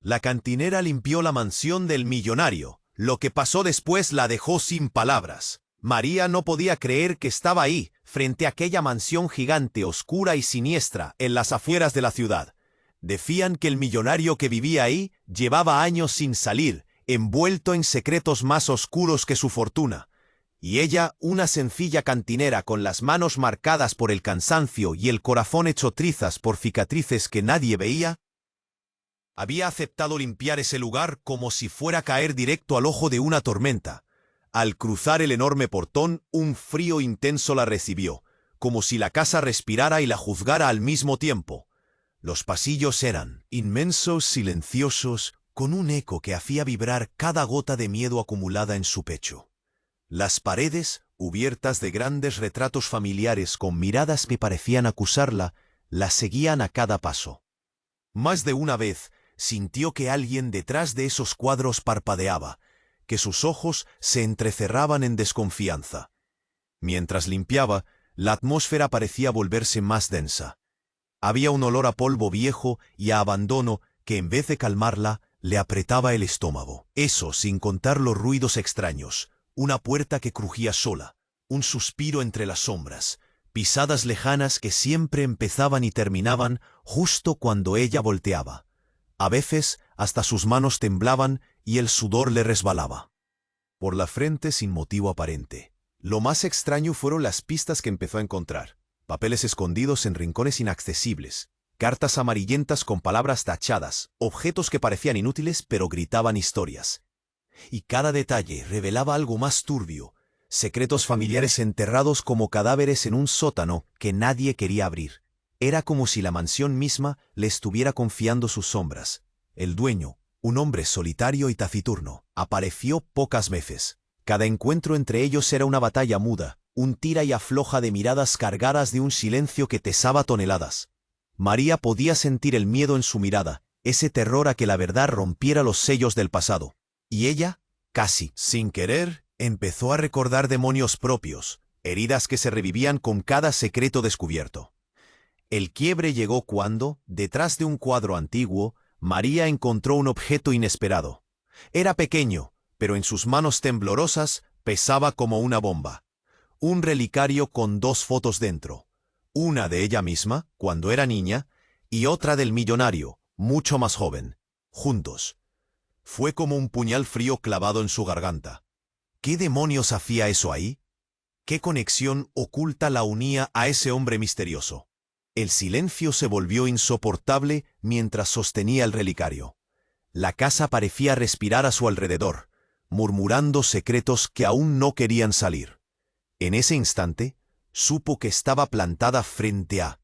La cantinera limpió la mansión del millonario. Lo que pasó después la dejó sin palabras. María no podía creer que estaba ahí, frente a aquella mansión gigante, oscura y siniestra, en las afueras de la ciudad. Decían que el millonario que vivía ahí llevaba años sin salir, envuelto en secretos más oscuros que su fortuna. Y ella, una sencilla cantinera con las manos marcadas por el cansancio y el corazón hecho trizas por cicatrices que nadie veía, había aceptado limpiar ese lugar como si fuera a caer directo al ojo de una tormenta. Al cruzar el enorme portón, un frío intenso la recibió, como si la casa respirara y la juzgara al mismo tiempo. Los pasillos eran inmensos, silenciosos, con un eco que hacía vibrar cada gota de miedo acumulada en su pecho. Las paredes, cubiertas de grandes retratos familiares con miradas que parecían acusarla, la seguían a cada paso. Más de una vez sintió que alguien detrás de esos cuadros parpadeaba, que sus ojos se entrecerraban en desconfianza. Mientras limpiaba, la atmósfera parecía volverse más densa. Había un olor a polvo viejo y a abandono que, en vez de calmarla, le apretaba el estómago. Eso sin contar los ruidos extraños, una puerta que crujía sola, un suspiro entre las sombras, pisadas lejanas que siempre empezaban y terminaban justo cuando ella volteaba. A veces hasta sus manos temblaban y el sudor le resbalaba por la frente sin motivo aparente. Lo más extraño fueron las pistas que empezó a encontrar. Papeles escondidos en rincones inaccesibles, cartas amarillentas con palabras tachadas, objetos que parecían inútiles pero gritaban historias. Y cada detalle revelaba algo más turbio, secretos familiares enterrados como cadáveres en un sótano que nadie quería abrir. Era como si la mansión misma le estuviera confiando sus sombras. El dueño, un hombre solitario y taciturno, apareció pocas veces. Cada encuentro entre ellos era una batalla muda, un tira y afloja de miradas cargadas de un silencio que pesaba toneladas. María podía sentir el miedo en su mirada, ese terror a que la verdad rompiera los sellos del pasado. Y ella, casi sin querer, empezó a recordar demonios propios, heridas que se revivían con cada secreto descubierto. El quiebre llegó cuando, detrás de un cuadro antiguo, María encontró un objeto inesperado. Era pequeño, pero en sus manos temblorosas pesaba como una bomba. Un relicario con dos fotos dentro. Una de ella misma, cuando era niña, y otra del millonario, mucho más joven, juntos. Fue como un puñal frío clavado en su garganta. ¿Qué demonios hacía eso ahí? ¿Qué conexión oculta la unía a ese hombre misterioso? El silencio se volvió insoportable mientras sostenía el relicario. La casa parecía respirar a su alrededor, murmurando secretos que aún no querían salir. En ese instante, supo que estaba plantada frente a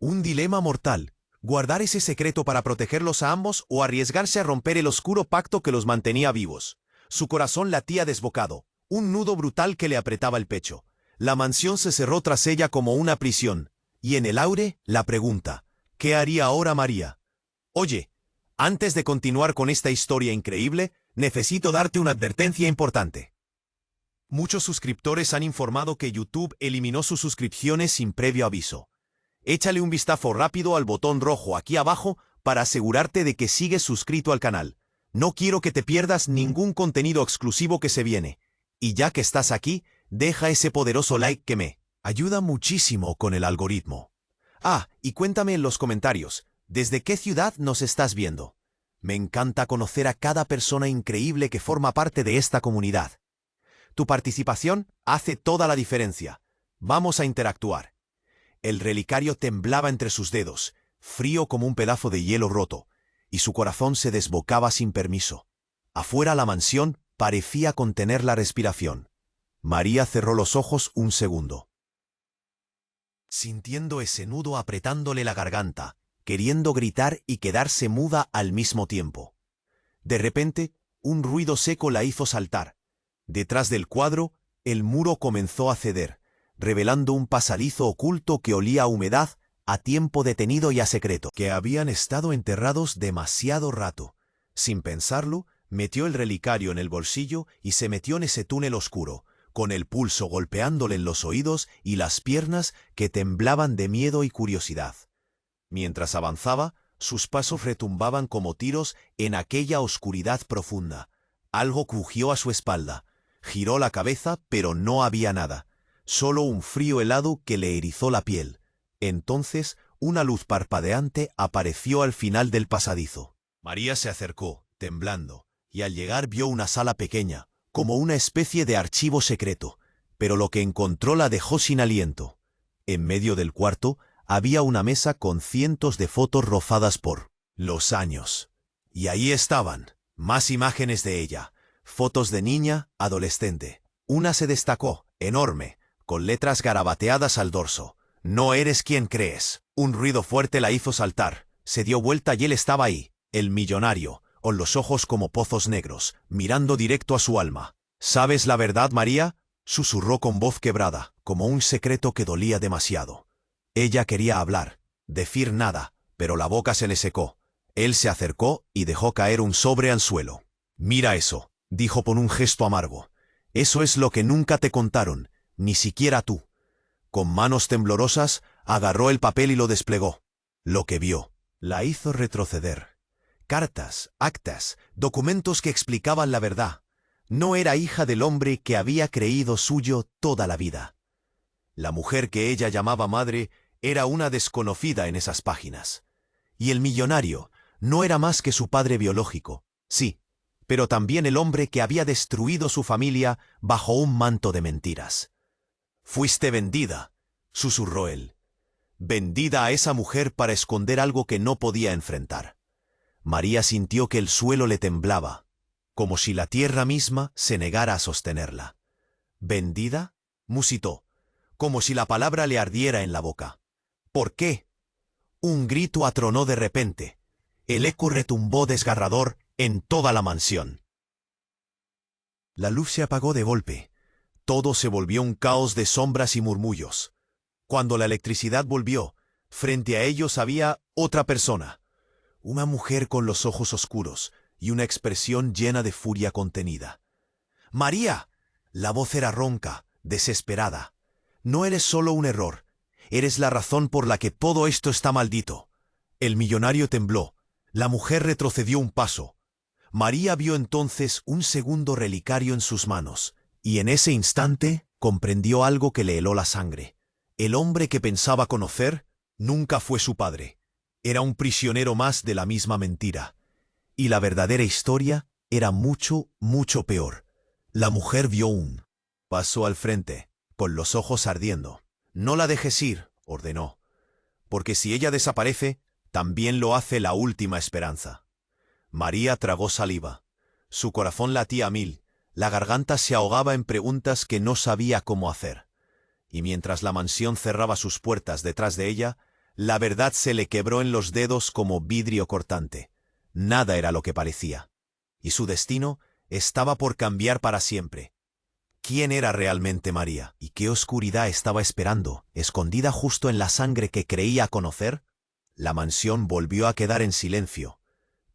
un dilema mortal: guardar ese secreto para protegerlos a ambos o arriesgarse a romper el oscuro pacto que los mantenía vivos. Su corazón latía desbocado, un nudo brutal que le apretaba el pecho. La mansión se cerró tras ella como una prisión. Y en el aire, la pregunta: ¿qué haría ahora María? Oye, antes de continuar con esta historia increíble, necesito darte una advertencia importante. Muchos suscriptores han informado que YouTube eliminó sus suscripciones sin previo aviso. Échale un vistazo rápido al botón rojo aquí abajo para asegurarte de que sigues suscrito al canal. No quiero que te pierdas ningún contenido exclusivo que se viene. Y ya que estás aquí, deja ese poderoso like que me ayuda muchísimo con el algoritmo. Ah, y cuéntame en los comentarios, ¿desde qué ciudad nos estás viendo? Me encanta conocer a cada persona increíble que forma parte de esta comunidad. Tu participación hace toda la diferencia. Vamos a interactuar. El relicario temblaba entre sus dedos, frío como un pedazo de hielo roto, y su corazón se desbocaba sin permiso. Afuera la mansión parecía contener la respiración. María cerró los ojos un segundo, sintiendo ese nudo apretándole la garganta, queriendo gritar y quedarse muda al mismo tiempo. De repente, un ruido seco la hizo saltar. Detrás del cuadro, el muro comenzó a ceder, revelando un pasadizo oculto que olía a humedad, a tiempo detenido y a secreto, que habían estado enterrados demasiado rato. Sin pensarlo, metió el relicario en el bolsillo y se metió en ese túnel oscuro, con el pulso golpeándole en los oídos y las piernas que temblaban de miedo y curiosidad. Mientras avanzaba, Sus pasos retumbaban como tiros en aquella oscuridad profunda. Algo crujió a su espalda. Giró la cabeza, pero no había nada. Solo un frío helado que le erizó la piel. Entonces, una luz parpadeante apareció al final del pasadizo. María se acercó, temblando, y al llegar vio una sala pequeña, como una especie de archivo secreto, pero lo que encontró la dejó sin aliento. En medio del cuarto había una mesa con cientos de fotos rozadas por los años. Y ahí estaban, más imágenes de ella, fotos de niña, adolescente. Una se destacó, enorme, con letras garabateadas al dorso. No eres quien crees. Un ruido fuerte la hizo saltar. Se dio vuelta y él estaba ahí, el millonario, con los ojos como pozos negros, mirando directo a su alma. ¿Sabes la verdad, María?, susurró con voz quebrada, como un secreto que dolía demasiado. Ella quería hablar, decir nada, pero la boca se le secó. Él se acercó y dejó caer un sobre al suelo. «Mira eso», dijo con un gesto amargo. «Eso es lo que nunca te contaron, ni siquiera tú». Con manos temblorosas, agarró el papel y lo desplegó. Lo que vio la hizo retroceder. Cartas, actas, documentos que explicaban la verdad. No era hija del hombre que había creído suyo toda la vida. La mujer que ella llamaba madre era una desconocida en esas páginas. Y el millonario no era más que su padre biológico, sí, pero también el hombre que había destruido su familia bajo un manto de mentiras. «Fuiste vendida», susurró él. «Vendida a esa mujer para esconder algo que no podía enfrentar». María sintió que el suelo le temblaba, como si la tierra misma se negara a sostenerla. «¿Vendida?», musitó, como si la palabra le ardiera en la boca. «¿Por qué?». Un grito atronó de repente. El eco retumbó desgarrador en toda la mansión. La luz se apagó de golpe. Todo se volvió un caos de sombras y murmullos. Cuando la electricidad volvió, frente a ellos había otra persona. Una mujer con los ojos oscuros y una expresión llena de furia contenida. «¡María!». La voz era ronca, desesperada. «No eres solo un error. Eres la razón por la que todo esto está maldito». El millonario tembló. La mujer retrocedió un paso. María vio entonces un segundo relicario en sus manos, y en ese instante comprendió algo que le heló la sangre. El hombre que pensaba conocer nunca fue su padre. Era un prisionero más de la misma mentira. Y la verdadera historia era mucho, mucho peor. La mujer vio un paso al frente, con los ojos ardiendo. «No la dejes ir», ordenó, «porque si ella desaparece, también lo hace la última esperanza». María tragó saliva. Su corazón latía a mil. La garganta se ahogaba en preguntas que no sabía cómo hacer. Y mientras la mansión cerraba sus puertas detrás de ella, la verdad se le quebró en los dedos como vidrio cortante. Nada era lo que parecía. Y su destino estaba por cambiar para siempre. ¿Quién era realmente María? ¿Y qué oscuridad estaba esperando, escondida justo en la sangre que creía conocer? La mansión volvió a quedar en silencio,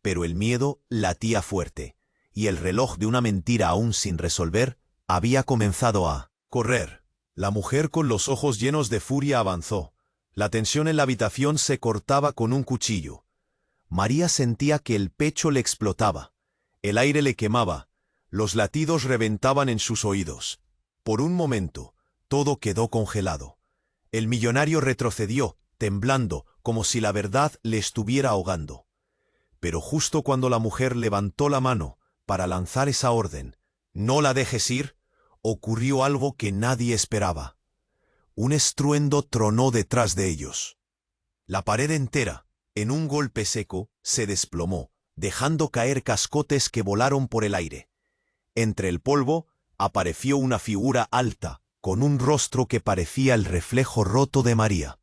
pero el miedo latía fuerte, y el reloj de una mentira aún sin resolver había comenzado a correr. La mujer con los ojos llenos de furia avanzó. La tensión en la habitación se cortaba con un cuchillo. María sentía que el pecho le explotaba. El aire le quemaba. Los latidos reventaban en sus oídos. Por un momento, todo quedó congelado. El millonario retrocedió, temblando, como si la verdad le estuviera ahogando. Pero justo cuando la mujer levantó la mano para lanzar esa orden, «No la dejes ir», ocurrió algo que nadie esperaba. Un estruendo tronó detrás de ellos. La pared entera, en un golpe seco, se desplomó, dejando caer cascotes que volaron por el aire. Entre el polvo apareció una figura alta, con un rostro que parecía el reflejo roto de María.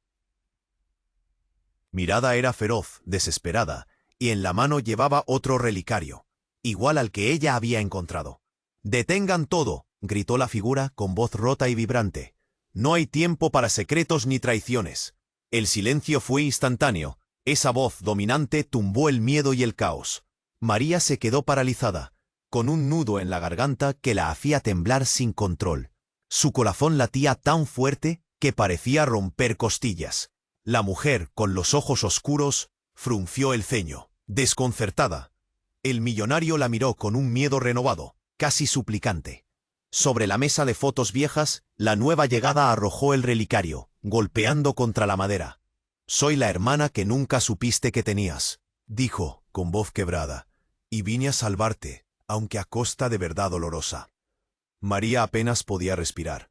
Mirada era feroz, desesperada, y en la mano llevaba otro relicario, igual al que ella había encontrado. «¡Detengan todo!», gritó la figura con voz rota y vibrante. «No hay tiempo para secretos ni traiciones». El silencio fue instantáneo. Esa voz dominante tumbó el miedo y el caos. María se quedó paralizada, con un nudo en la garganta que la hacía temblar sin control. Su corazón latía tan fuerte que parecía romper costillas. La mujer, con los ojos oscuros, frunció el ceño, desconcertada. El millonario la miró con un miedo renovado, casi suplicante. Sobre la mesa de fotos viejas, la nueva llegada arrojó el relicario, golpeando contra la madera. «Soy la hermana que nunca supiste que tenías», dijo, con voz quebrada, «y vine a salvarte, aunque a costa de verdad dolorosa». María apenas podía respirar.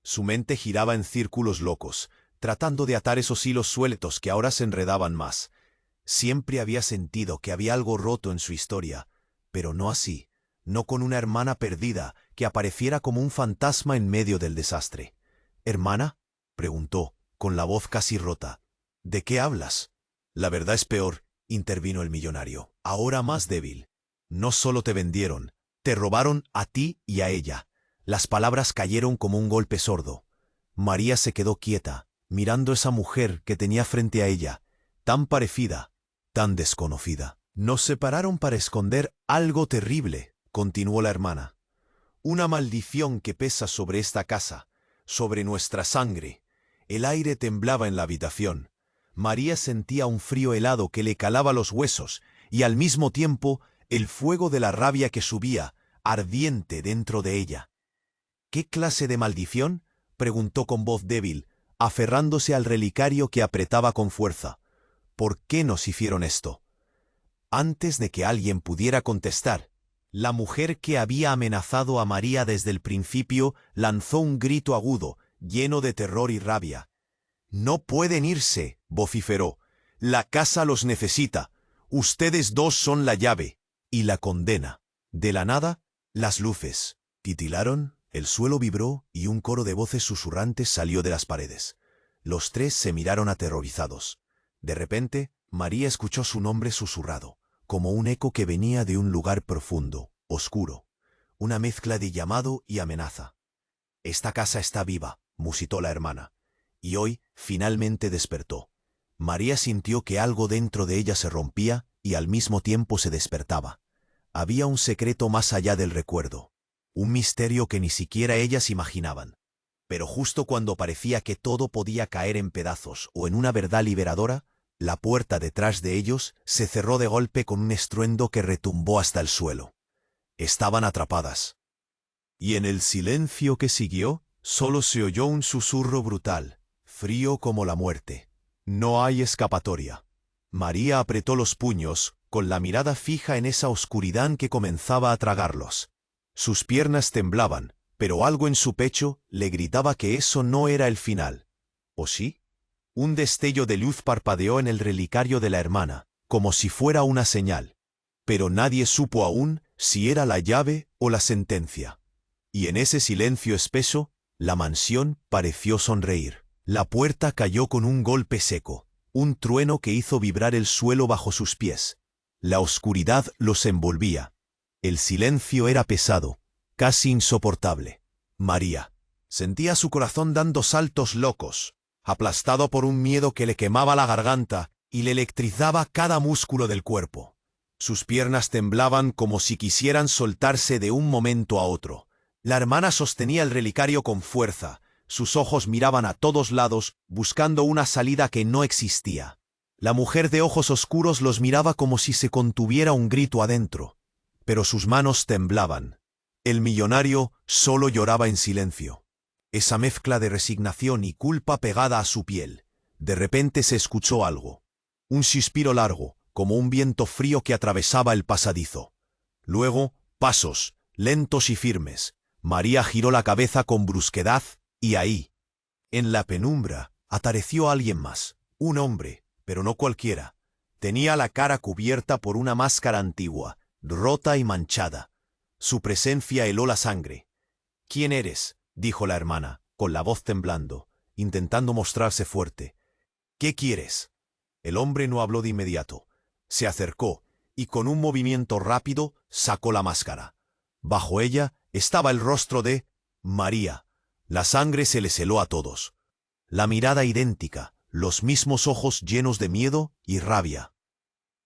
Su mente giraba en círculos locos, tratando de atar esos hilos sueltos que ahora se enredaban más. Siempre había sentido que había algo roto en su historia, pero no así, no con una hermana perdida que apareciera como un fantasma en medio del desastre. «¿Hermana?», preguntó, con la voz casi rota. «¿De qué hablas?». «La verdad es peor», intervino el millonario, ahora más débil. «No solo te vendieron, te robaron a ti y a ella». Las palabras cayeron como un golpe sordo. María se quedó quieta, mirando a esa mujer que tenía frente a ella, tan parecida, tan desconocida. «Nos separaron para esconder algo terrible», continuó la hermana. «Una maldición que pesa sobre esta casa, sobre nuestra sangre». El aire temblaba en la habitación. María sentía un frío helado que le calaba los huesos y al mismo tiempo el fuego de la rabia que subía, ardiente dentro de ella. «¿Qué clase de maldición?», preguntó con voz débil, aferrándose al relicario que apretaba con fuerza. «¿Por qué nos hicieron esto?». Antes de que alguien pudiera contestar, la mujer que había amenazado a María desde el principio lanzó un grito agudo, lleno de terror y rabia. «No pueden irse», vociferó. «La casa los necesita. Ustedes dos son la llave y la condena». De la nada, las luces titilaron, el suelo vibró y un coro de voces susurrantes salió de las paredes. Los tres se miraron aterrorizados. De repente, María escuchó su nombre susurrado, como un eco que venía de un lugar profundo, oscuro, una mezcla de llamado y amenaza. «Esta casa está viva», musitó la hermana, y hoy finalmente despertó. María sintió que algo dentro de ella se rompía y al mismo tiempo se despertaba. Había un secreto más allá del recuerdo, un misterio que ni siquiera ellas imaginaban. Pero justo cuando parecía que todo podía caer en pedazos o en una verdad liberadora, la puerta detrás de ellos se cerró de golpe con un estruendo que retumbó hasta el suelo. Estaban atrapadas. Y en el silencio que siguió, solo se oyó un susurro brutal, frío como la muerte. «No hay escapatoria». María apretó los puños, con la mirada fija en esa oscuridad que comenzaba a tragarlos. Sus piernas temblaban, pero algo en su pecho le gritaba que eso no era el final. ¿O sí? Un destello de luz parpadeó en el relicario de la hermana, como si fuera una señal. Pero nadie supo aún si era la llave o la sentencia. Y en ese silencio espeso, la mansión pareció sonreír. La puerta cayó con un golpe seco, un trueno que hizo vibrar el suelo bajo sus pies. La oscuridad los envolvía. El silencio era pesado, casi insoportable. María sentía su corazón dando saltos locos, aplastado por un miedo que le quemaba la garganta y le electrizaba cada músculo del cuerpo. Sus piernas temblaban como si quisieran soltarse de un momento a otro. La hermana sostenía el relicario con fuerza, sus ojos miraban a todos lados, buscando una salida que no existía. La mujer de ojos oscuros los miraba como si se contuviera un grito adentro, pero sus manos temblaban. El millonario solo lloraba en silencio. Esa mezcla de resignación y culpa pegada a su piel. De repente se escuchó algo. Un suspiro largo, como un viento frío que atravesaba el pasadizo. Luego, pasos, lentos y firmes. María giró la cabeza con brusquedad, y ahí, en la penumbra, apareció alguien más. Un hombre, pero no cualquiera. Tenía la cara cubierta por una máscara antigua, rota y manchada. Su presencia heló la sangre. «¿Quién eres?», dijo la hermana, con la voz temblando, intentando mostrarse fuerte. «¿Qué quieres?». El hombre no habló de inmediato. Se acercó, y con un movimiento rápido sacó la máscara. Bajo ella estaba el rostro de María. La sangre se les heló a todos. La mirada idéntica, los mismos ojos llenos de miedo y rabia.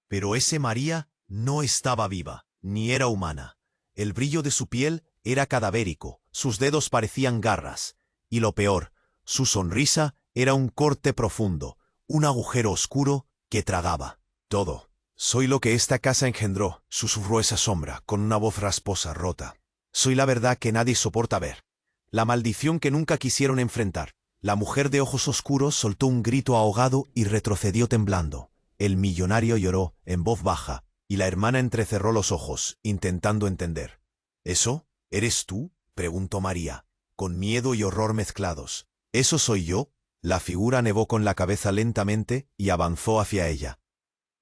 Pero ese María no estaba viva, ni era humana. El brillo de su piel era cadavérico, sus dedos parecían garras, y lo peor, su sonrisa era un corte profundo, un agujero oscuro que tragaba. todo. Soy lo que esta casa engendró, susurró esa sombra, con una voz rasposa, rota. Soy la verdad que nadie soporta ver. La maldición que nunca quisieron enfrentar. La mujer de ojos oscuros soltó un grito ahogado y retrocedió temblando. El millonario lloró, en voz baja, y la hermana entrecerró los ojos, intentando entender. ¿Eso? ¿Eres tú?, preguntó María, con miedo y horror mezclados. ¿Eso soy yo? La figura negó con la cabeza lentamente y avanzó hacia ella.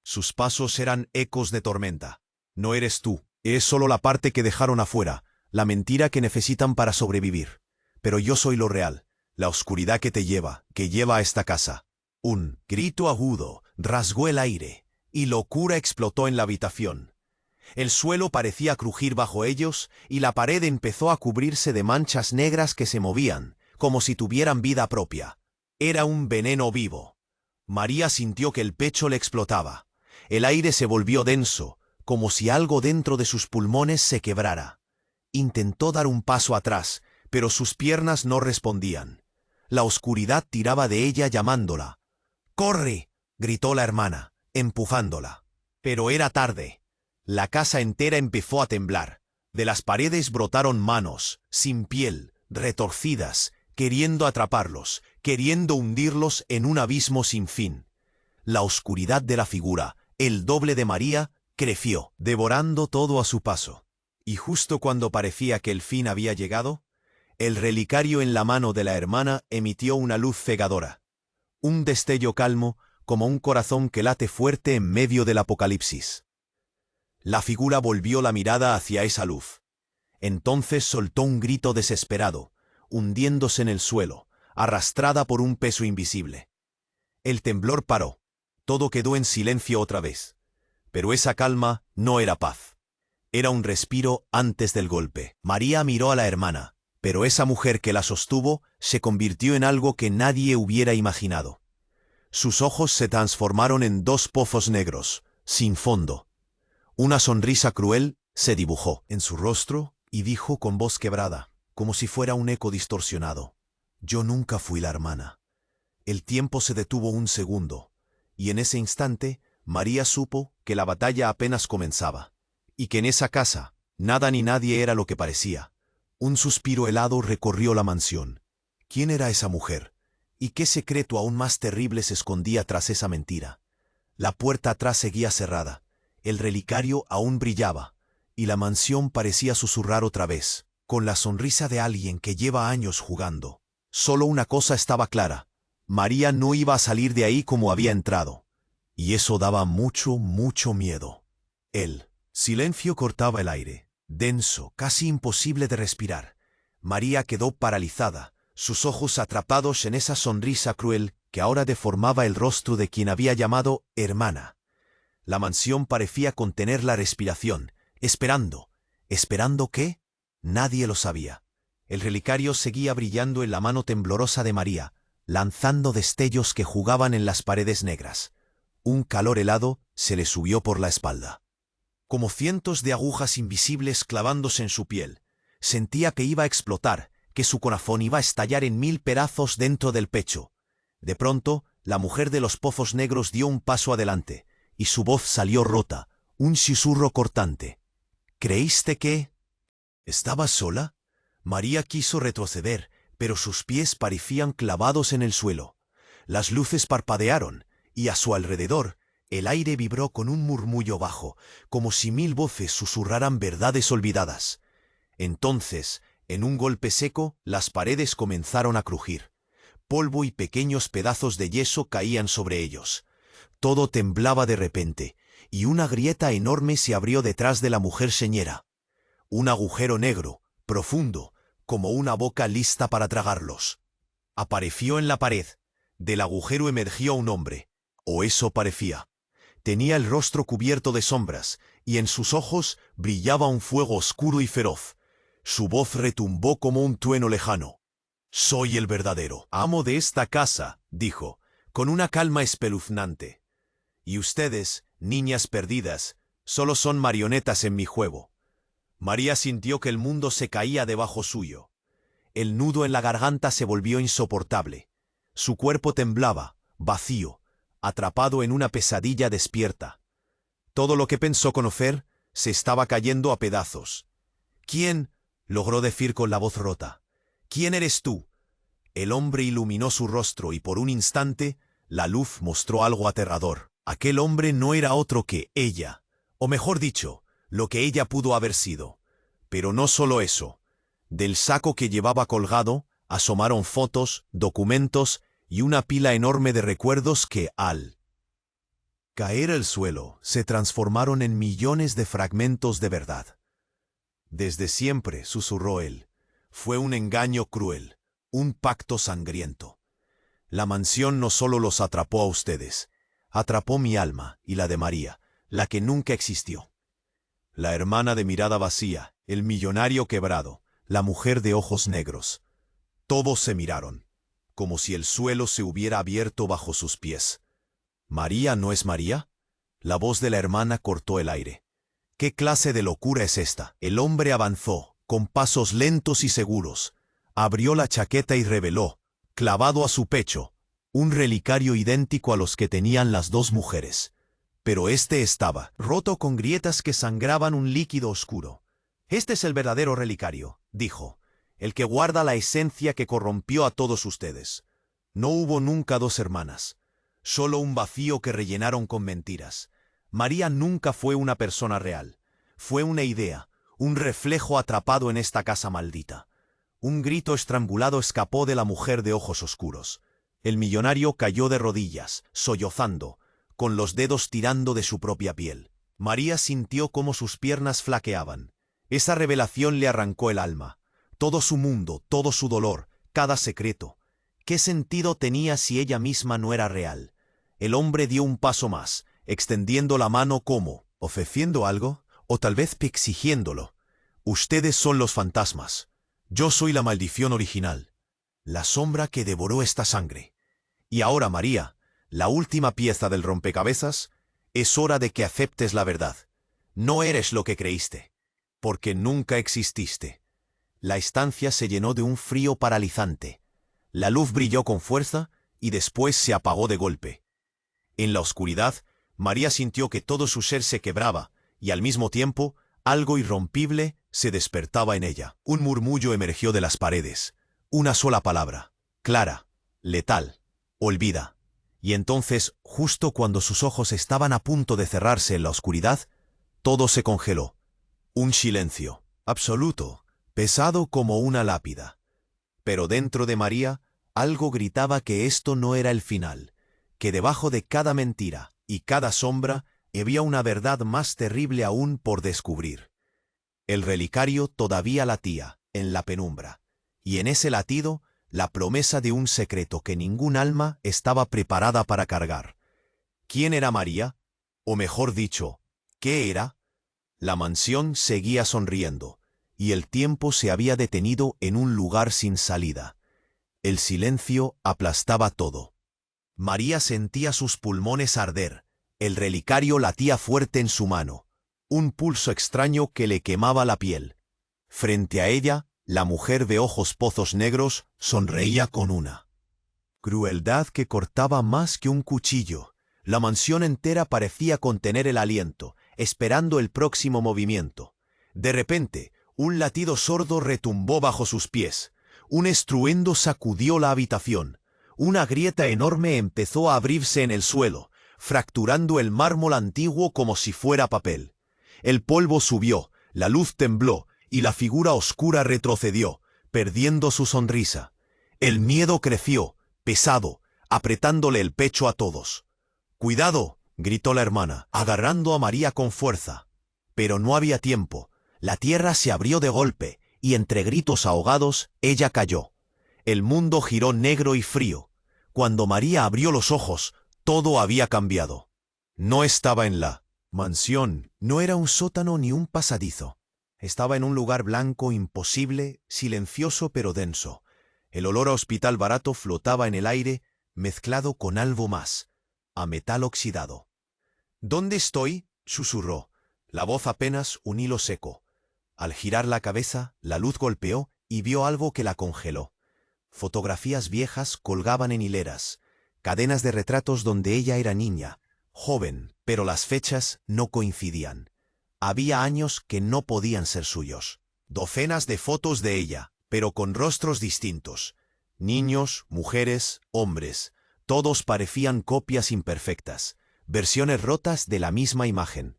Sus pasos eran ecos de tormenta. No eres tú, es solo la parte que dejaron afuera, la mentira que necesitan para sobrevivir. Pero yo soy lo real, la oscuridad que te lleva, que lleva a esta casa. Un grito agudo rasgó el aire, y locura explotó en la habitación. El suelo parecía crujir bajo ellos, y la pared empezó a cubrirse de manchas negras que se movían, como si tuvieran vida propia. Era un veneno vivo. María sintió que el pecho le explotaba. El aire se volvió denso, como si algo dentro de sus pulmones se quebrara. Intentó dar un paso atrás, pero sus piernas no respondían. La oscuridad tiraba de ella llamándola. ¡Corre!, gritó la hermana, empujándola. Pero era tarde. La casa entera empezó a temblar. De las paredes brotaron manos, sin piel, retorcidas, queriendo atraparlos, queriendo hundirlos en un abismo sin fin. La oscuridad de la figura, el doble de María, creció, devorando todo a su paso. Y justo cuando parecía que el fin había llegado, el relicario en la mano de la hermana emitió una luz cegadora. Un destello calmo, como un corazón que late fuerte en medio del apocalipsis. La figura volvió la mirada hacia esa luz. Entonces soltó un grito desesperado, hundiéndose en el suelo, arrastrada por un peso invisible. El temblor paró. Todo quedó en silencio otra vez. Pero esa calma no era paz. Era un respiro antes del golpe. María miró a la hermana, pero esa mujer que la sostuvo se convirtió en algo que nadie hubiera imaginado. Sus ojos se transformaron en dos pozos negros, sin fondo. Una sonrisa cruel se dibujó en su rostro y dijo con voz quebrada, como si fuera un eco distorsionado: «Yo nunca fui la hermana». El tiempo se detuvo un segundo, y en ese instante María supo que la batalla apenas comenzaba, y que en esa casa nada ni nadie era lo que parecía. Un suspiro helado recorrió la mansión. ¿Quién era esa mujer? ¿Y qué secreto aún más terrible se escondía tras esa mentira? La puerta atrás seguía cerrada, el relicario aún brillaba, y la mansión parecía susurrar otra vez, con la sonrisa de alguien que lleva años jugando. Solo una cosa estaba clara: María no iba a salir de ahí como había entrado. Y eso daba mucho, mucho miedo. El silencio cortaba el aire, denso, casi imposible de respirar. María quedó paralizada, sus ojos atrapados en esa sonrisa cruel que ahora deformaba el rostro de quien había llamado hermana. La mansión parecía contener la respiración, esperando. ¿Esperando qué? Nadie lo sabía. El relicario seguía brillando en la mano temblorosa de María, lanzando destellos que jugaban en las paredes negras. Un calor helado se le subió por la espalda. Como cientos de agujas invisibles clavándose en su piel, sentía que iba a explotar, que su corazón iba a estallar en 1000 pedazos dentro del pecho. De pronto, la mujer de los pozos negros dio un paso adelante, y su voz salió rota, un susurro cortante. ¿Creíste que...? ¿Estabas sola? María quiso retroceder, pero sus pies parecían clavados en el suelo. Las luces parpadearon, y a su alrededor el aire vibró con un murmullo bajo, como si 1000 voces susurraran verdades olvidadas. Entonces, en un golpe seco, las paredes comenzaron a crujir. Polvo y pequeños pedazos de yeso caían sobre ellos. Todo temblaba de repente, y una grieta enorme se abrió detrás de la mujer señera. Un agujero negro, profundo, como una boca lista para tragarlos. Apareció en la pared. Del agujero emergió un hombre, o eso parecía. Tenía el rostro cubierto de sombras, y en sus ojos brillaba un fuego oscuro y feroz. Su voz retumbó como un trueno lejano. «Soy el verdadero amo de esta casa», dijo, con una calma espeluznante. «Y ustedes, niñas perdidas, solo son marionetas en mi juego». María sintió que el mundo se caía debajo suyo. El nudo en la garganta se volvió insoportable. Su cuerpo temblaba, vacío, atrapado en una pesadilla despierta. Todo lo que pensó conocer se estaba cayendo a pedazos. ¿Quién? Logró decir con la voz rota. ¿Quién eres tú? El hombre iluminó su rostro y por un instante la luz mostró algo aterrador. Aquel hombre no era otro que ella, o mejor dicho, lo que ella pudo haber sido. Pero no solo eso. Del saco que llevaba colgado asomaron fotos, documentos y una pila enorme de recuerdos que, al caer al suelo, se transformaron en millones de fragmentos de verdad. Desde siempre, susurró él, fue un engaño cruel, un pacto sangriento. La mansión no solo los atrapó a ustedes, atrapó mi alma y la de María, la que nunca existió. La hermana de mirada vacía, el millonario quebrado, la mujer de ojos negros. Todos se miraron, como si el suelo se hubiera abierto bajo sus pies. ¿María no es María? La voz de la hermana cortó el aire. ¿Qué clase de locura es esta? El hombre avanzó, con pasos lentos y seguros. Abrió la chaqueta y reveló, clavado a su pecho, un relicario idéntico a los que tenían las dos mujeres. Pero este estaba roto con grietas que sangraban un líquido oscuro. Este es el verdadero relicario, dijo, el que guarda la esencia que corrompió a todos ustedes. No hubo nunca dos hermanas, solo un vacío que rellenaron con mentiras. María nunca fue una persona real, fue una idea, un reflejo atrapado en esta casa maldita. Un grito estrangulado escapó de la mujer de ojos oscuros. El millonario cayó de rodillas, sollozando, con los dedos tirando de su propia piel. María sintió cómo sus piernas flaqueaban. Esa revelación le arrancó el alma. Todo su mundo, todo su dolor, cada secreto. ¿Qué sentido tenía si ella misma no era real? El hombre dio un paso más, extendiendo la mano como, ofreciendo algo, o tal vez exigiéndolo. Ustedes son los fantasmas. Yo soy la maldición original, la sombra que devoró esta sangre. Y ahora, María, la última pieza del rompecabezas, es hora de que aceptes la verdad. No eres lo que creíste, porque nunca exististe. La estancia se llenó de un frío paralizante. La luz brilló con fuerza y después se apagó de golpe. En la oscuridad, María sintió que todo su ser se quebraba y al mismo tiempo, algo irrompible se despertaba en ella. Un murmullo emergió de las paredes. Una sola palabra, clara, letal, olvida. Y entonces, justo cuando sus ojos estaban a punto de cerrarse en la oscuridad, todo se congeló. Un silencio, absoluto, pesado como una lápida. Pero dentro de María, algo gritaba que esto no era el final, que debajo de cada mentira y cada sombra había una verdad más terrible aún por descubrir. El relicario todavía latía, en la penumbra, y en ese latido, la promesa de un secreto que ningún alma estaba preparada para cargar. ¿Quién era María? O mejor dicho, ¿qué era? La mansión seguía sonriendo, y el tiempo se había detenido en un lugar sin salida. El silencio aplastaba todo. María sentía sus pulmones arder. El relicario latía fuerte en su mano, un pulso extraño que le quemaba la piel. Frente a ella, la mujer de ojos pozos negros sonreía con una crueldad que cortaba más que un cuchillo. La mansión entera parecía contener el aliento, esperando el próximo movimiento. De repente, un latido sordo retumbó bajo sus pies. Un estruendo sacudió la habitación. Una grieta enorme empezó a abrirse en el suelo, fracturando el mármol antiguo como si fuera papel. El polvo subió, la luz tembló y la figura oscura retrocedió, perdiendo su sonrisa. El miedo creció, pesado, apretándole el pecho a todos. «¡Cuidado!», gritó la hermana, agarrando a María con fuerza. Pero no había tiempo. La tierra se abrió de golpe y entre gritos ahogados ella cayó. El mundo giró negro y frío. Cuando María abrió los ojos, todo había cambiado. No estaba en la mansión, no era un sótano ni un pasadizo. Estaba en un lugar blanco, imposible, silencioso pero denso. El olor a hospital barato flotaba en el aire, mezclado con algo más, a metal oxidado. «¿Dónde estoy?», susurró, la voz apenas un hilo seco. Al girar la cabeza, la luz golpeó y vio algo que la congeló. Fotografías viejas colgaban en hileras, cadenas de retratos donde ella era niña, joven, pero las fechas no coincidían. Había años que no podían ser suyos. Docenas de fotos de ella, pero con rostros distintos. Niños, mujeres, hombres, todos parecían copias imperfectas, versiones rotas de la misma imagen.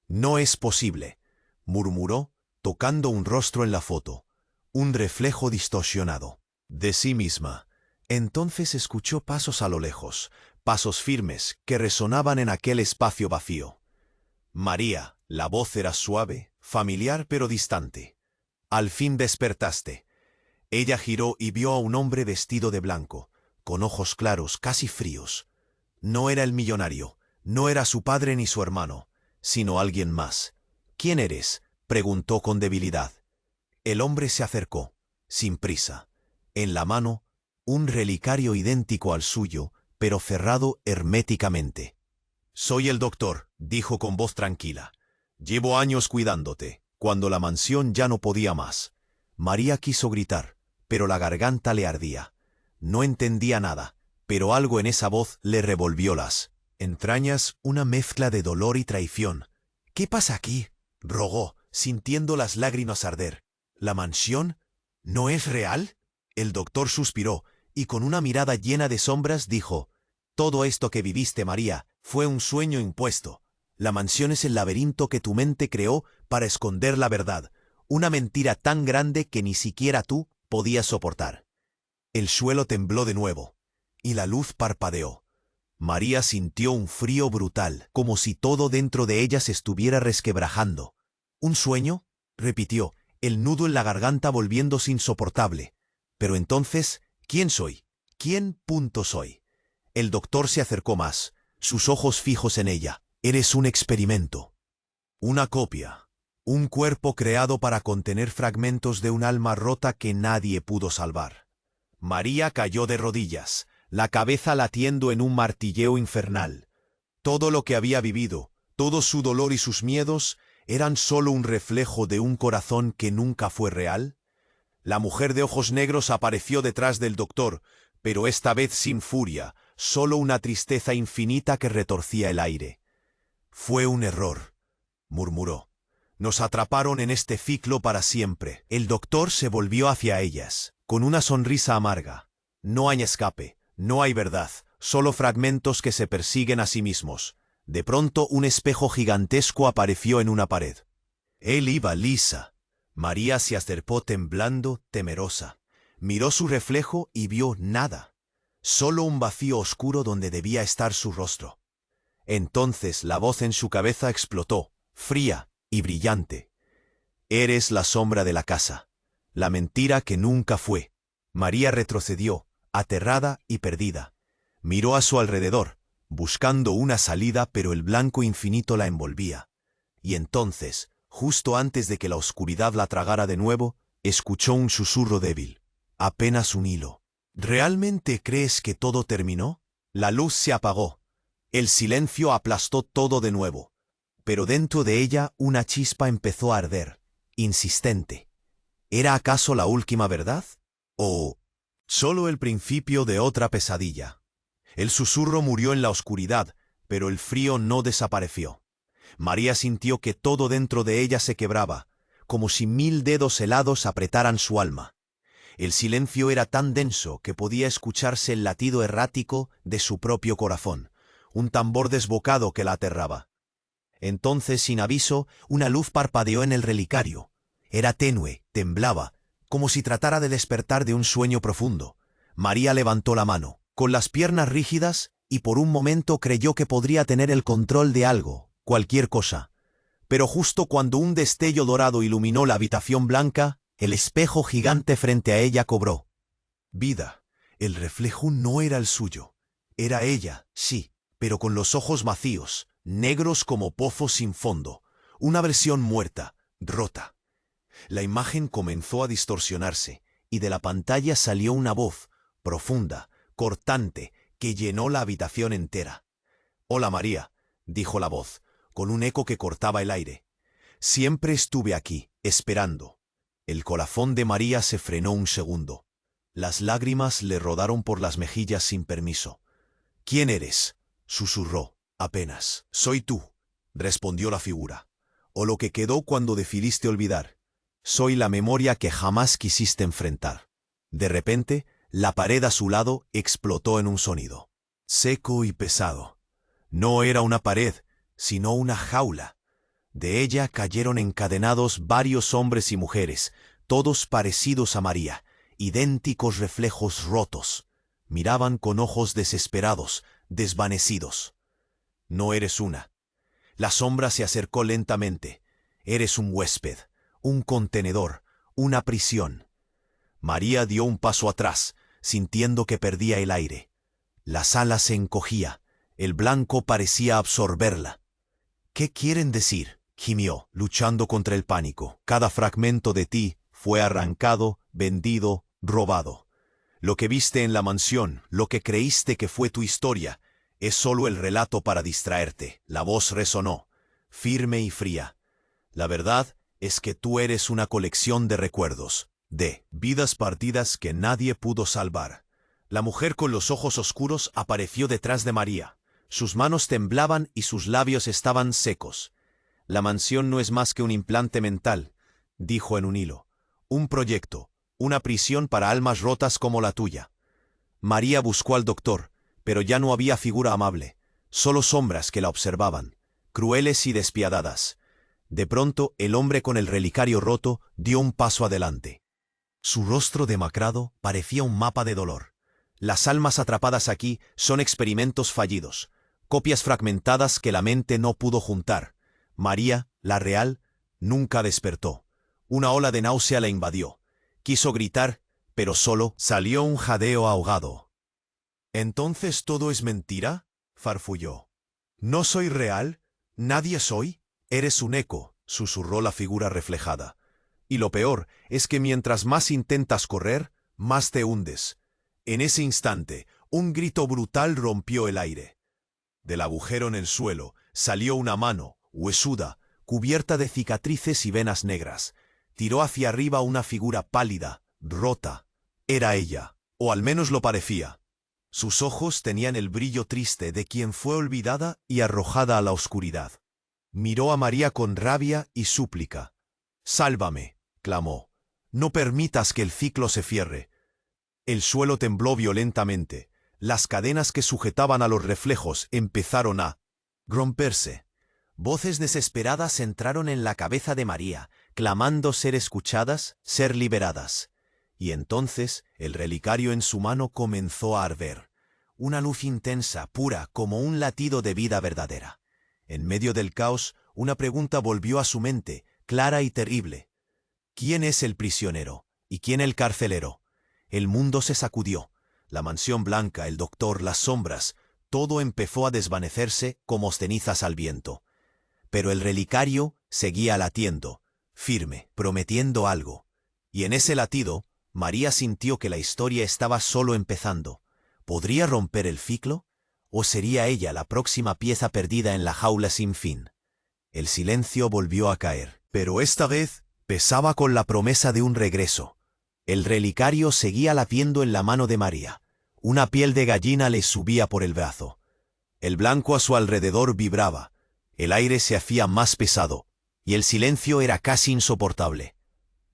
«No es posible», murmuró, tocando un rostro en la foto, un reflejo distorsionado de sí misma. Entonces escuchó pasos a lo lejos, pasos firmes que resonaban en aquel espacio vacío. «María», la voz era suave, familiar pero distante. «Al fin despertaste». Ella giró y vio a un hombre vestido de blanco, con ojos claros, casi fríos. No era el millonario, no era su padre ni su hermano, sino alguien más. «¿Quién eres?», preguntó con debilidad. El hombre se acercó, sin prisa. En la mano, un relicario idéntico al suyo, pero cerrado herméticamente. «Soy el doctor», dijo con voz tranquila. «Llevo años cuidándote, cuando la mansión ya no podía más». María quiso gritar, pero la garganta le ardía. No entendía nada, pero algo en esa voz le revolvió las entrañas, una mezcla de dolor y traición. «¿Qué pasa aquí?», rogó, sintiendo las lágrimas arder. «¿La mansión no es real?». El doctor suspiró, y con una mirada llena de sombras dijo: «Todo esto que viviste, María, fue un sueño impuesto. La mansión es el laberinto que tu mente creó para esconder la verdad, una mentira tan grande que ni siquiera tú podías soportar». El suelo tembló de nuevo, y la luz parpadeó. María sintió un frío brutal, como si todo dentro de ella se estuviera resquebrajando. «¿Un sueño?», repitió, el nudo en la garganta volviéndose insoportable. «Pero entonces, ¿quién soy? ¿Quién soy?». El doctor se acercó más, sus ojos fijos en ella. «Eres un experimento. Una copia. Un cuerpo creado para contener fragmentos de un alma rota que nadie pudo salvar». María cayó de rodillas, la cabeza latiendo en un martilleo infernal. Todo lo que había vivido, todo su dolor y sus miedos, ¿eran solo un reflejo de un corazón que nunca fue real? La mujer de ojos negros apareció detrás del doctor, pero esta vez sin furia, solo una tristeza infinita que retorcía el aire. «Fue un error», murmuró. «Nos atraparon en este ciclo para siempre». El doctor se volvió hacia ellas, con una sonrisa amarga. «No hay escape, no hay verdad, solo fragmentos que se persiguen a sí mismos». De pronto un espejo gigantesco apareció en una pared. Él iba lisa. María se acercó temblando, temerosa. Miró su reflejo y vio nada. Solo un vacío oscuro donde debía estar su rostro. Entonces la voz en su cabeza explotó, fría y brillante. «Eres la sombra de la casa, la mentira que nunca fue». María retrocedió, aterrada y perdida. Miró a su alrededor, buscando una salida, pero el blanco infinito la envolvía. Y entonces, justo antes de que la oscuridad la tragara de nuevo, escuchó un susurro débil, apenas un hilo. «¿Realmente crees que todo terminó?». La luz se apagó. El silencio aplastó todo de nuevo. Pero dentro de ella una chispa empezó a arder, insistente. ¿Era acaso la última verdad? ¿O solo el principio de otra pesadilla? El susurro murió en la oscuridad, pero el frío no desapareció. María sintió que todo dentro de ella se quebraba, como si 1000 dedos helados apretaran su alma. El silencio era tan denso que podía escucharse el latido errático de su propio corazón, un tambor desbocado que la aterraba. Entonces, sin aviso, una luz parpadeó en el relicario. Era tenue, temblaba, como si tratara de despertar de un sueño profundo. María levantó la mano, con las piernas rígidas, y por un momento creyó que podría tener el control de algo, cualquier cosa. Pero justo cuando un destello dorado iluminó la habitación blanca, el espejo gigante frente a ella cobró vida. El reflejo no era el suyo. Era ella, sí, pero con los ojos vacíos, negros como pozos sin fondo. Una versión muerta, rota. La imagen comenzó a distorsionarse, y de la pantalla salió una voz, profunda, cortante, que llenó la habitación entera. «Hola, María», dijo la voz, con un eco que cortaba el aire. «Siempre estuve aquí, esperando». El corazón de María se frenó un segundo. Las lágrimas le rodaron por las mejillas sin permiso. «¿Quién eres?», susurró. Apenas. Soy tú, respondió la figura. O lo que quedó cuando decidiste olvidar. Soy la memoria que jamás quisiste enfrentar. De repente, la pared a su lado explotó en un sonido. Seco y pesado. No era una pared, sino una jaula. De ella cayeron encadenados varios hombres y mujeres, todos parecidos a María, idénticos reflejos rotos. Miraban con ojos desesperados, desvanecidos. No eres una. La sombra se acercó lentamente. Eres un huésped, un contenedor, una prisión. María dio un paso atrás, sintiendo que perdía el aire. La sala se encogía, el blanco parecía absorberla. ¿Qué quieren decir?, gimió, luchando contra el pánico. Cada fragmento de ti fue arrancado, vendido, robado. Lo que viste en la mansión, lo que creíste que fue tu historia, es solo el relato para distraerte. La voz resonó, firme y fría. La verdad es que tú eres una colección de recuerdos, de vidas partidas que nadie pudo salvar. La mujer con los ojos oscuros apareció detrás de María. Sus manos temblaban y sus labios estaban secos. La mansión no es más que un implante mental, dijo en un hilo. Un proyecto, una prisión para almas rotas como la tuya. María buscó al doctor, pero ya no había figura amable, solo sombras que la observaban, crueles y despiadadas. De pronto, el hombre con el relicario roto dio un paso adelante. Su rostro demacrado parecía un mapa de dolor. Las almas atrapadas aquí son experimentos fallidos, copias fragmentadas que la mente no pudo juntar. María, la real, nunca despertó. Una ola de náusea la invadió. Quiso gritar, pero solo salió un jadeo ahogado. ¿Entonces todo es mentira?, farfulló. ¿No soy real? ¿Nadie soy? Eres un eco, susurró la figura reflejada. Y lo peor es que mientras más intentas correr, más te hundes. En ese instante, un grito brutal rompió el aire. Del agujero en el suelo salió una mano, huesuda, cubierta de cicatrices y venas negras. Tiró hacia arriba una figura pálida, rota. Era ella, o al menos lo parecía. Sus ojos tenían el brillo triste de quien fue olvidada y arrojada a la oscuridad. Miró a María con rabia y súplica. «Sálvame», clamó. «No permitas que el ciclo se cierre». El suelo tembló violentamente. Las cadenas que sujetaban a los reflejos empezaron a romperse. Voces desesperadas entraron en la cabeza de María, clamando ser escuchadas, ser liberadas. Y entonces el relicario en su mano comenzó a arder. Una luz intensa, pura, como un latido de vida verdadera. En medio del caos, una pregunta volvió a su mente, clara y terrible. ¿Quién es el prisionero? ¿Y quién el carcelero? El mundo se sacudió. La mansión blanca, el doctor, las sombras, todo empezó a desvanecerse como cenizas al viento. Pero el relicario seguía latiendo, firme, prometiendo algo. Y en ese latido, María sintió que la historia estaba solo empezando. ¿Podría romper el ciclo? ¿O sería ella la próxima pieza perdida en la jaula sin fin? El silencio volvió a caer, pero esta vez pesaba con la promesa de un regreso. El relicario seguía latiendo en la mano de María. Una piel de gallina le subía por el brazo. El blanco a su alrededor vibraba. El aire se hacía más pesado, y el silencio era casi insoportable.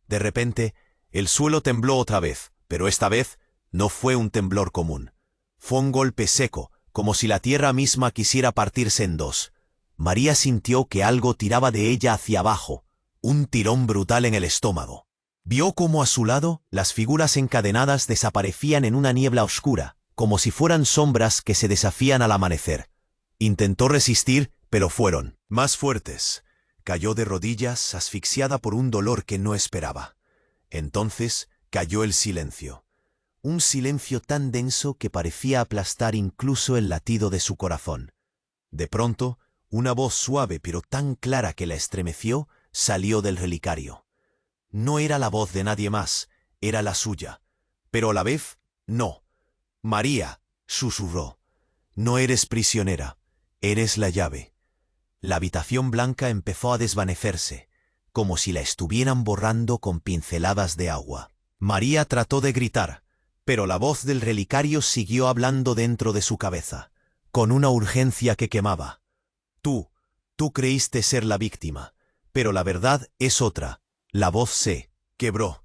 De repente, el suelo tembló otra vez, pero esta vez no fue un temblor común. Fue un golpe seco, como si la tierra misma quisiera partirse en dos. María sintió que algo tiraba de ella hacia abajo, un tirón brutal en el estómago. Vio cómo a su lado las figuras encadenadas desaparecían en una niebla oscura, como si fueran sombras que se desafían al amanecer. Intentó resistir, pero fueron más fuertes. Cayó de rodillas, asfixiada por un dolor que no esperaba. Entonces cayó el silencio. Un silencio tan denso que parecía aplastar incluso el latido de su corazón. De pronto, una voz suave pero tan clara que la estremeció salió del relicario. No era la voz de nadie más, era la suya. Pero a la vez, no. «María», susurró, «no eres prisionera, eres la llave». La habitación blanca empezó a desvanecerse, como si la estuvieran borrando con pinceladas de agua. María trató de gritar, pero la voz del relicario siguió hablando dentro de su cabeza. con una urgencia que quemaba. Tú creíste ser la víctima, pero la verdad es otra. La voz se quebró.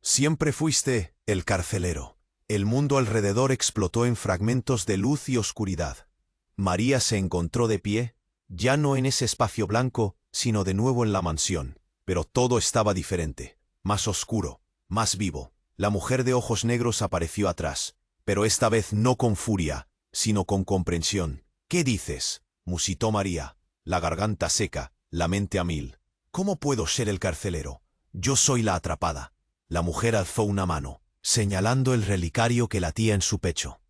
Siempre fuiste el carcelero. El mundo alrededor explotó en fragmentos de luz y oscuridad. María se encontró de pie, ya no en ese espacio blanco, sino de nuevo en la mansión. Pero todo estaba diferente, más oscuro, más vivo. La mujer de ojos negros apareció atrás, pero esta vez no con furia, sino con comprensión. «¿Qué dices?», musitó María, la garganta seca, la mente a mil. «¿Cómo puedo ser el carcelero? Yo soy la atrapada». La mujer alzó una mano, señalando el relicario que latía en su pecho.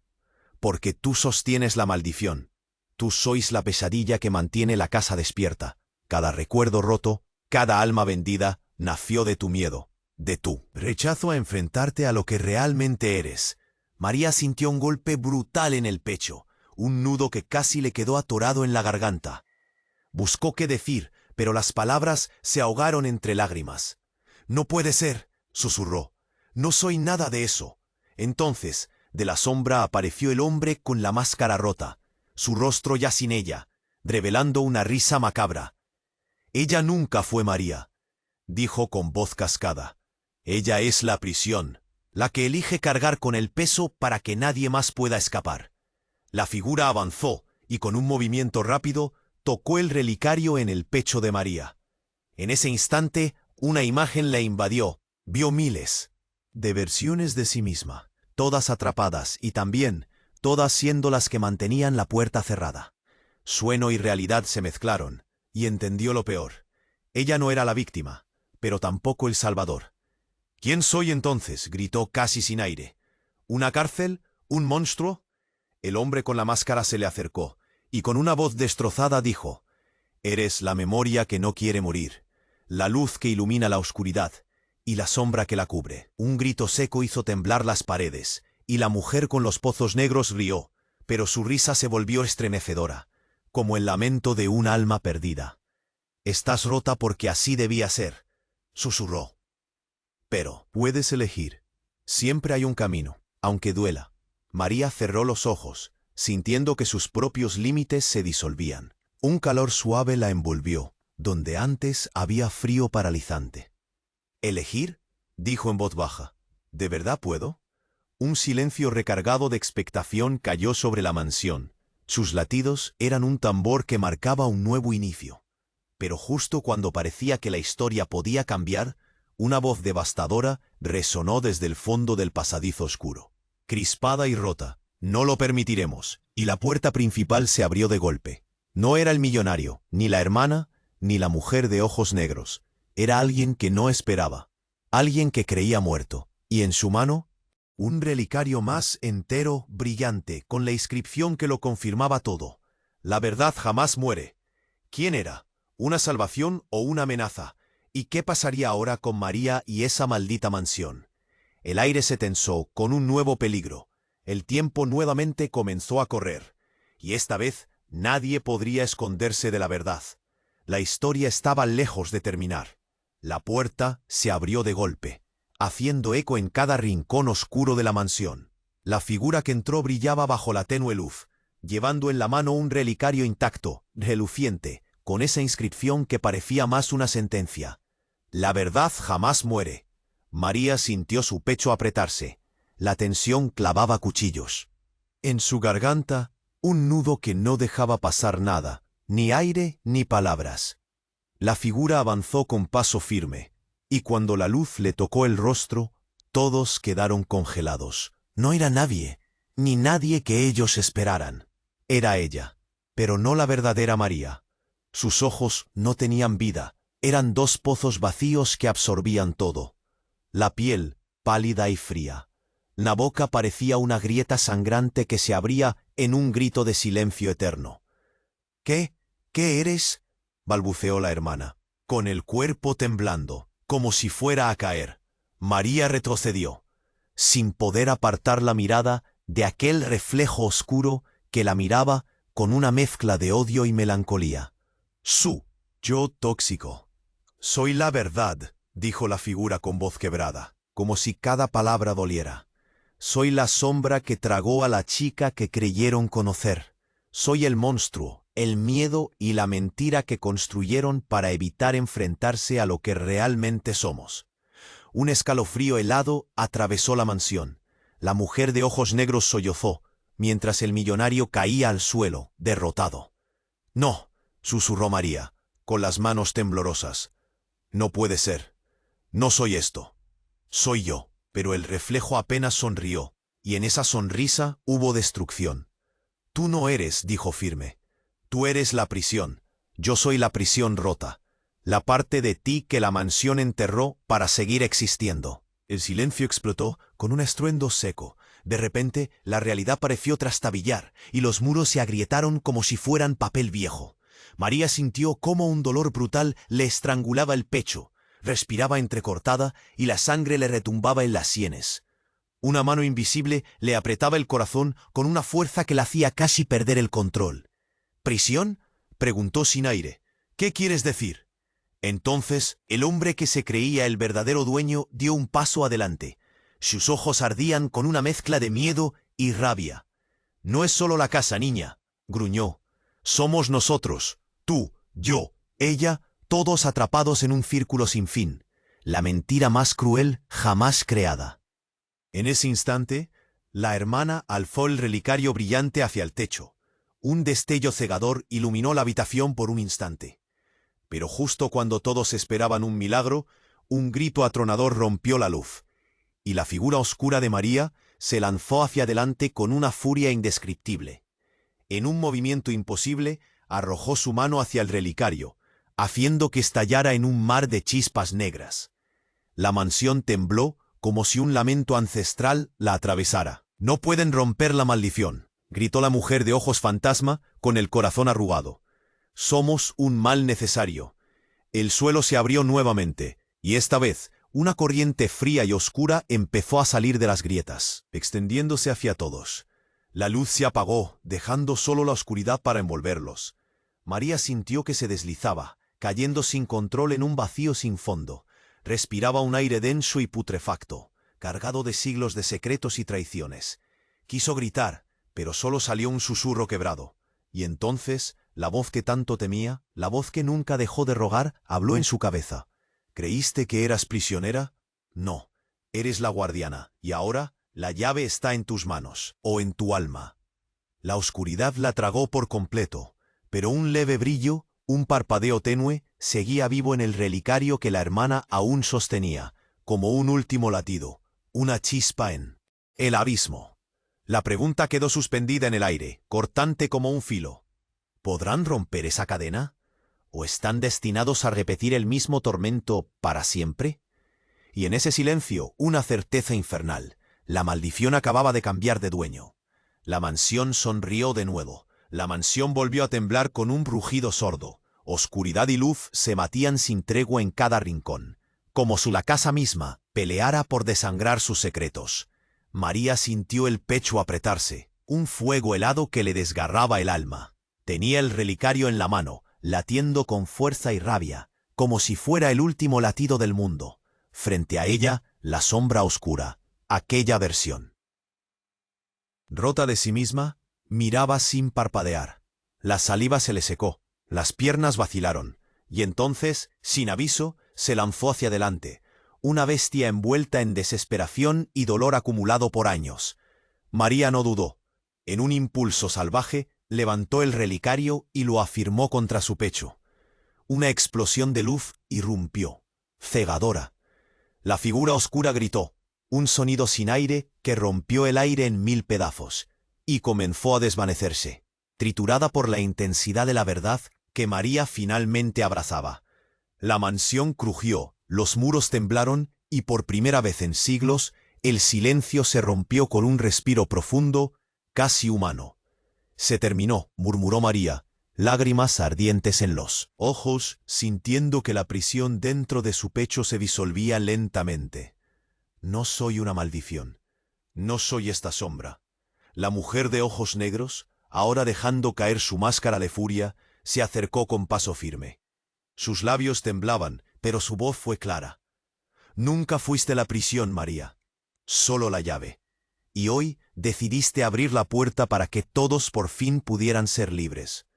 «Porque tú sostienes la maldición. Tú sois la pesadilla que mantiene la casa despierta. Cada recuerdo roto, cada alma vendida, nació de tu miedo, de tu rechazo a enfrentarte a lo que realmente eres». María sintió un golpe brutal en el pecho, un nudo que casi le quedó atorado en la garganta. Buscó qué decir, pero las palabras se ahogaron entre lágrimas. «No puede ser», susurró. «No soy nada de eso». Entonces, de la sombra apareció el hombre con la máscara rota, su rostro ya sin ella, revelando una risa macabra. «Ella nunca fue María», dijo con voz cascada. «Ella es la prisión, la que elige cargar con el peso para que nadie más pueda escapar». La figura avanzó y con un movimiento rápido tocó el relicario en el pecho de María. En ese instante, una imagen la invadió. Vio miles de versiones de sí misma, todas atrapadas y también todas siendo las que mantenían la puerta cerrada. Sueño y realidad se mezclaron, y entendió lo peor. Ella no era la víctima, pero tampoco el salvador. «¿Quién soy entonces?», gritó casi sin aire. «¿Una cárcel? ¿Un monstruo?». El hombre con la máscara se le acercó, y con una voz destrozada dijo: «Eres la memoria que no quiere morir, la luz que ilumina la oscuridad, y la sombra que la cubre». Un grito seco hizo temblar las paredes, y la mujer con los pozos negros rió, pero su risa se volvió estremecedora, como el lamento de un alma perdida. «Estás rota porque así debía ser», susurró. «Pero puedes elegir. Siempre hay un camino, aunque duela». María cerró los ojos, sintiendo que sus propios límites se disolvían. Un calor suave la envolvió, donde antes había frío paralizante. «¿Elegir?», dijo en voz baja. «¿De verdad puedo?». Un silencio recargado de expectación cayó sobre la mansión. Sus latidos eran un tambor que marcaba un nuevo inicio. Pero justo cuando parecía que la historia podía cambiar, una voz devastadora resonó desde el fondo del pasadizo oscuro. Crispada y rota: «No lo permitiremos», y la puerta principal se abrió de golpe. No era el millonario, ni la hermana, ni la mujer de ojos negros. Era alguien que no esperaba, alguien que creía muerto, y en su mano, un relicario más entero, brillante, con la inscripción que lo confirmaba todo. «La verdad jamás muere». ¿Quién era? ¿Una salvación o una amenaza? ¿Y qué pasaría ahora con María y esa maldita mansión? El aire se tensó con un nuevo peligro. El tiempo nuevamente comenzó a correr, y esta vez nadie podría esconderse de la verdad. La historia estaba lejos de terminar. La puerta se abrió de golpe, haciendo eco en cada rincón oscuro de la mansión. La figura que entró brillaba bajo la tenue luz, llevando en la mano un relicario intacto, reluciente, con esa inscripción que parecía más una sentencia. «La verdad jamás muere». María sintió su pecho apretarse. La tensión clavaba cuchillos. En su garganta, un nudo que no dejaba pasar nada, ni aire ni palabras. La figura avanzó con paso firme, y cuando la luz le tocó el rostro, todos quedaron congelados. No era nadie, ni nadie que ellos esperaran. Era ella, pero no la verdadera María. Sus ojos no tenían vida, eran dos pozos vacíos que absorbían todo. La piel, pálida y fría. La boca parecía una grieta sangrante que se abría en un grito de silencio eterno. «¿Qué? ¿Qué eres?», balbuceó la hermana, con el cuerpo temblando, como si fuera a caer. María retrocedió, sin poder apartar la mirada de aquel reflejo oscuro que la miraba con una mezcla de odio y melancolía. «Yo tóxico. Soy la verdad», dijo la figura con voz quebrada, como si cada palabra doliera. «Soy la sombra que tragó a la chica que creyeron conocer. Soy el monstruo, el miedo y la mentira que construyeron para evitar enfrentarse a lo que realmente somos. Un escalofrío helado atravesó la mansión. La mujer de ojos negros sollozó, mientras el millonario caía al suelo, derrotado. «No», susurró María, con las manos temblorosas. «No puede ser. No soy esto. Soy yo». Pero el reflejo apenas sonrió, y en esa sonrisa hubo destrucción. «Tú no eres», dijo firme. «Tú eres la prisión. Yo soy la prisión rota. La parte de ti que la mansión enterró para seguir existiendo». El silencio explotó con un estruendo seco. De repente, la realidad pareció trastabillar, y los muros se agrietaron como si fueran papel viejo. María sintió cómo un dolor brutal le estrangulaba el pecho. Respiraba entrecortada y la sangre le retumbaba en las sienes. Una mano invisible le apretaba el corazón con una fuerza que la hacía casi perder el control. «¿Prisión?», preguntó sin aire. «¿Qué quieres decir?». Entonces, el hombre que se creía el verdadero dueño dio un paso adelante. Sus ojos ardían con una mezcla de miedo y rabia. «No es solo la casa, niña», gruñó. «Somos nosotros, tú, yo, ella, todos atrapados en un círculo sin fin. La mentira más cruel jamás creada». En ese instante, la hermana alzó el relicario brillante hacia el techo. Un destello cegador iluminó la habitación por un instante. Pero justo cuando todos esperaban un milagro, un grito atronador rompió la luz, y la figura oscura de María se lanzó hacia adelante con una furia indescriptible. En un movimiento imposible, arrojó su mano hacia el relicario, haciendo que estallara en un mar de chispas negras. La mansión tembló como si un lamento ancestral la atravesara. «No pueden romper la maldición», gritó la mujer de ojos fantasma con el corazón arrugado. «Somos un mal necesario». El suelo se abrió nuevamente, y esta vez una corriente fría y oscura empezó a salir de las grietas, extendiéndose hacia todos. La luz se apagó, dejando solo la oscuridad para envolverlos. María sintió que se deslizaba, cayendo sin control en un vacío sin fondo. Respiraba un aire denso y putrefacto, cargado de siglos de secretos y traiciones. Quiso gritar, pero solo salió un susurro quebrado. Y entonces, la voz que tanto temía, la voz que nunca dejó de rogar, habló en su cabeza. «¿Creíste que eras prisionera? No, eres la guardiana, y ahora la llave está en tus manos, o en tu alma». La oscuridad la tragó por completo, pero un leve brillo, un parpadeo tenue, seguía vivo en el relicario que la hermana aún sostenía, como un último latido, una chispa en el abismo. La pregunta quedó suspendida en el aire, cortante como un filo. ¿Podrán romper esa cadena? ¿O están destinados a repetir el mismo tormento para siempre? Y en ese silencio, una certeza infernal. La maldición acababa de cambiar de dueño. La mansión sonrió de nuevo. La mansión volvió a temblar con un rugido sordo. Oscuridad y luz se batían sin tregua en cada rincón, como si la casa misma peleara por desangrar sus secretos. María sintió el pecho apretarse, un fuego helado que le desgarraba el alma. Tenía el relicario en la mano, latiendo con fuerza y rabia, como si fuera el último latido del mundo. Frente a ella, la sombra oscura, aquella versión. Rota de sí misma, miraba sin parpadear. La saliva se le secó, las piernas vacilaron, y entonces, sin aviso, se lanzó hacia adelante, una bestia envuelta en desesperación y dolor acumulado por años. María no dudó. En un impulso salvaje, levantó el relicario y lo afirmó contra su pecho. Una explosión de luz irrumpió, cegadora. La figura oscura gritó, un sonido sin aire que rompió el aire en 1000 pedazos, y comenzó a desvanecerse, triturada por la intensidad de la verdad que María finalmente abrazaba. La mansión crujió, los muros temblaron, y por primera vez en siglos, el silencio se rompió con un respiro profundo, casi humano. «Se terminó», murmuró María, lágrimas ardientes en los ojos, sintiendo que la prisión dentro de su pecho se disolvía lentamente. «No soy una maldición. No soy esta sombra». La mujer de ojos negros, ahora dejando caer su máscara de furia, se acercó con paso firme. Sus labios temblaban, pero su voz fue clara. «Nunca fuiste la prisión, María. Solo la llave. y hoy decidiste abrir la puerta para que todos por fin pudieran ser libres.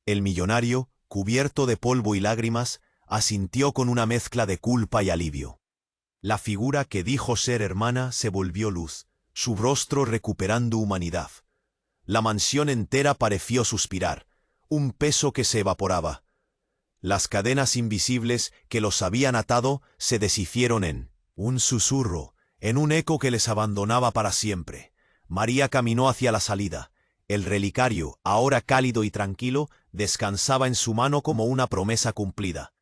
El millonario, cubierto de polvo y lágrimas, asintió con una mezcla de culpa y alivio. La figura que dijo ser hermana se volvió luz, su rostro recuperando humanidad. La mansión entera pareció suspirar, un peso que se evaporaba. Las cadenas invisibles que los habían atado se deshicieron en un susurro, en un eco que les abandonaba para siempre. María caminó hacia la salida. El relicario, ahora cálido y tranquilo, descansaba en su mano como una promesa cumplida.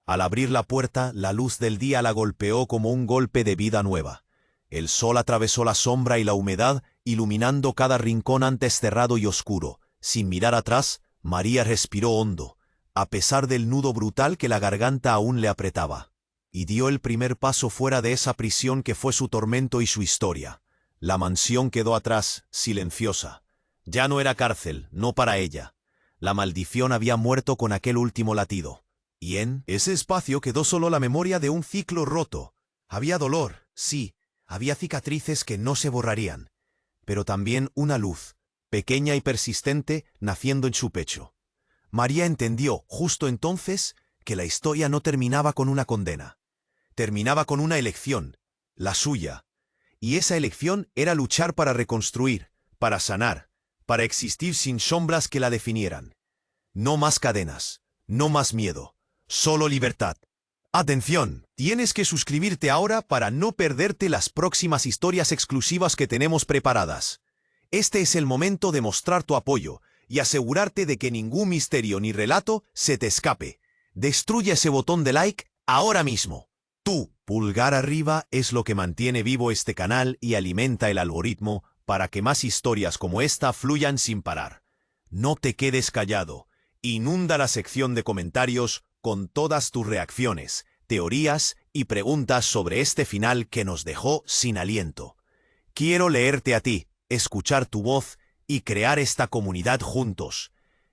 Al abrir la puerta, la luz del día la golpeó como un golpe de vida nueva. El sol atravesó la sombra y la humedad, iluminando cada rincón antes cerrado y oscuro. Sin mirar atrás, María respiró hondo, a pesar del nudo brutal que la garganta aún le apretaba, y dio el primer paso fuera de esa prisión que fue su tormento y su historia. La mansión quedó atrás, silenciosa. Ya no era cárcel, no para ella. La maldición había muerto con aquel último latido. Y en ese espacio quedó solo la memoria de un ciclo roto. Había dolor, sí, había cicatrices que no se borrarían, pero también una luz, pequeña y persistente, naciendo en su pecho. María entendió, justo entonces, que la historia no terminaba con una condena. Terminaba con una elección, la suya. Y esa elección era luchar para reconstruir, para sanar, para existir sin sombras que la definieran. No más cadenas, no más miedo, solo libertad. ¡Atención! Tienes que suscribirte ahora para no perderte las próximas historias exclusivas que tenemos preparadas. Este es el momento de mostrar tu apoyo y asegurarte de que ningún misterio ni relato se te escape. Destruye ese botón de like ahora mismo. Tu pulgar arriba es lo que mantiene vivo este canal y alimenta el algoritmo para que más historias como esta fluyan sin parar. No te quedes callado. Inunda la sección de comentarios con todas tus reacciones, teorías y preguntas sobre este final que nos dejó sin aliento. Quiero leerte a ti, escuchar tu voz y crear esta comunidad juntos.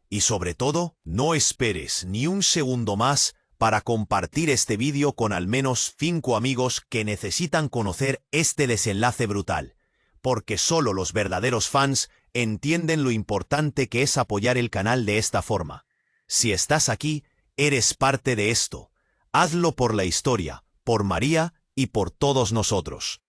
Y sobre todo, no esperes ni un segundo más para compartir este vídeo con al menos 5 amigos que necesitan conocer este desenlace brutal, porque solo los verdaderos fans entienden lo importante que es apoyar el canal de esta forma. Si estás aquí, eres parte de esto. Hazlo por la historia, por María y por todos nosotros.